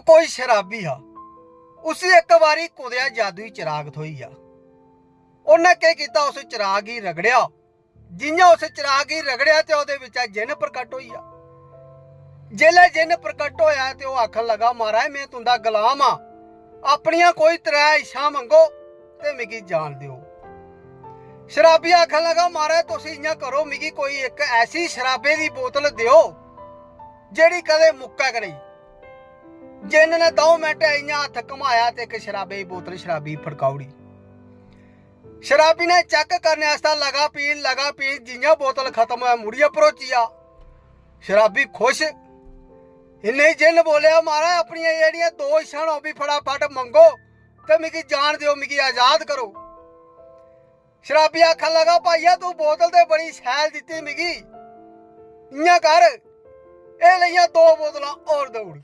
कोई शराबी हा उसी एक बारी कुदिया जादुई चिराग थोई आ। उन्हें क्या किया, उस चिराग ही रगड़िया। जियां उस चिराग ही रगड़िया ते ओहदे विच जिन प्रकट होई आ। जेल्लै जिन प्रकट होया ते ओह आखन लगा, महाराज मैं तुंदा गुलाम आ, अपनियां कोई 3 इच्छां मंगो ते मिगी जान दिओ। शराबी आखन लगा, महाराज तुस इयां करो, मिगी कोई एक ऐसी शराबे दी बोतल दिओ जेड़ी कदे मुक्कै नहीं। जिन ने 2 मिनट इयां हत्थ घुमाया ते एक शराबे दी बोतल शराबी फड़काउड़ी। शराबी ने चेक करने लगा पीन जियां बोतल खत्म होया मुड़िया भरोचिया। शराबी खुश। इन्ने जिन बोलिया, महाराज अपनियां जेहड़ियां 2 इच्छां ओह भी फटाफट मंगो ते मिगी जान दिओ, मिगी आजाद करो। शराबी आखन लगा, भाईया तू बोतल ते बड़ी शैल दित्ती मिगी, इयां कर एह लेइयां 2 बोतलां और दौड़।